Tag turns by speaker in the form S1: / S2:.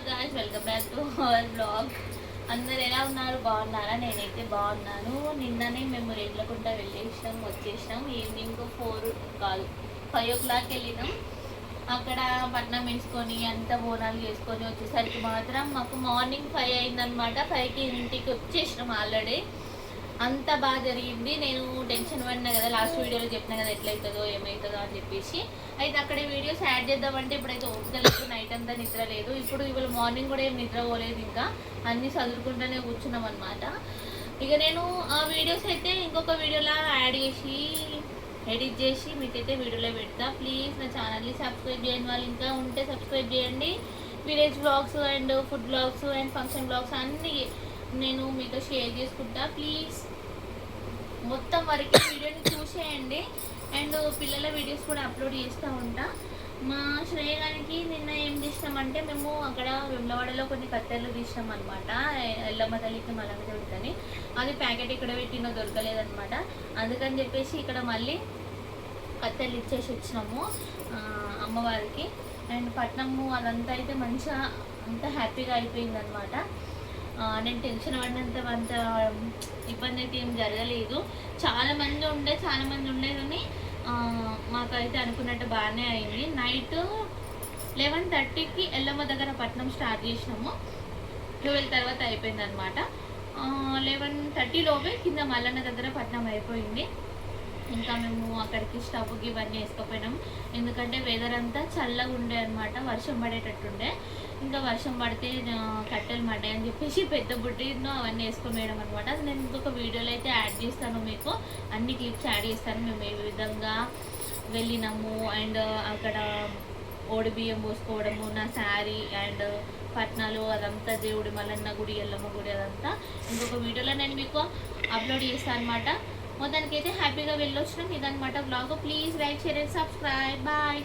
S1: Guys, welcome back to our blog. అందరు ఎలా ఉన్నారు? బాగున్నారా? నేనైతే బాగున్నాను. నిన్ననే మేము రేట్లకుంట వచ్చేసినాం. ఈవినింగ్ 4 కాదు 5 o'clock వెళ్ళినాం. అక్కడ పట్నం ఎంచుకొని అంత బోనాలు చేసుకొని వచ్చేసరికి మాత్రం మాకు మార్నింగ్ 5 అయిందనమాట. 5కి ఇంటికి వచ్చేసినాం ఆల్రెడీ. అంత బాగా జరిగింది. నేను టెన్షన్ పడినా కదా, లాస్ట్ వీడియోలో చెప్పినా కదా ఎట్లయితుందో ఏమవుతుందో అని చెప్పేసి. అయితే అక్కడ వీడియోస్ యాడ్ చేద్దామంటే ఇప్పుడైతే ఓపికలేదు, నైట్ అంతా నిద్ర లేదు. ఇవాళ మార్నింగ్ కూడా ఏం నిద్ర పోలేదు, ఇంకా అన్నీ చదువుకుంటూనే కూర్చున్నాం అనమాట. ఇక నేను ఆ వీడియోస్ అయితే ఇంకొక వీడియోలా యాడ్ చేసి ఎడిట్ చేసి మీకైతే వీడియోలో పెడతా. ప్లీజ్ నా ఛానల్ని సబ్స్క్రైబ్ చేయని వాళ్ళు ఇంకా ఉంటే సబ్స్క్రైబ్ చేయండి. Village blogs and food blogs and function blogs అన్నీ నేను మీతో షేర్ చేసుకుంటా. ప్లీజ్ మొత్తం వరకు వీడియోని చూసేయండి. అండ్ పిల్లల వీడియోస్ కూడా అప్లోడ్ చేస్తూ ఉంటా. మా శ్రేయగానికి నిన్న ఏం చేసినామంటే, మేము అక్కడ వెమ్లవాడలో కొన్ని కత్తెరలు తీసినాం అనమాట. ఎల్లమ్మ తల్లికి మల్లమ్మ తల్లికని అది ప్యాకెట్ ఇక్కడ పెట్టినో దొరకలేదనమాట. అందుకని చెప్పేసి ఇక్కడ మళ్ళీ కత్తెరలు ఇచ్చేసి వచ్చినాము అమ్మవారికి. అండ్ పట్నము అదంతా అయితే మంచిగా అంతా హ్యాపీగా అయిపోయిందనమాట. నేను టెన్షన్ పడినంత ఇబ్బంది అయితే ఏం జరగలేదు. చాలామంది ఉండే కానీ మాకైతే అనుకున్నట్టు బాగానే అయింది. నైట్ 11:30కి ఎల్లమ్మ దగ్గర పట్నం స్టార్ట్ చేసినాము. 12 తర్వాత అయిపోయిందనమాట. 11:30 లోపే కింద మల్లన్న దగ్గర పట్నం అయిపోయింది. ఇంకా మేము అక్కడికి స్టవ్కి ఇవన్నీ వేసుకుపోయినాం. ఎందుకంటే వెదర్ అంతా చల్లగా ఉండే అనమాట, వర్షం పడేటట్టుండే. ఇంకా వర్షం పడితే కట్టెలు మడ్డాయి అని చెప్పేసి పెద్ద బుడ్డిను అవన్నీ వేసుకొని వేయడం అనమాట. అది నేను ఇంకొక వీడియోలో అయితే యాడ్ చేస్తాను, మీకు అన్ని క్లిప్స్ యాడ్ చేస్తాను మేము ఏ విధంగా వెళ్ళినాము. అండ్ అక్కడ ఓడి బియ్యం పోసుకోవడము, నా శారీ అండ్ పట్నాలు అదంతా, దేవుడి మల్లన్న గుడి, ఎల్లమ్మ గుడి అదంతా ఇంకొక వీడియోలో నేను మీకు అప్లోడ్ చేస్తాను అనమాట. మొత్తానికైతే హ్యాపీగా వెళ్ళొచ్చినాం. ఇదనమాట blog. Please like, share and subscribe. Bye.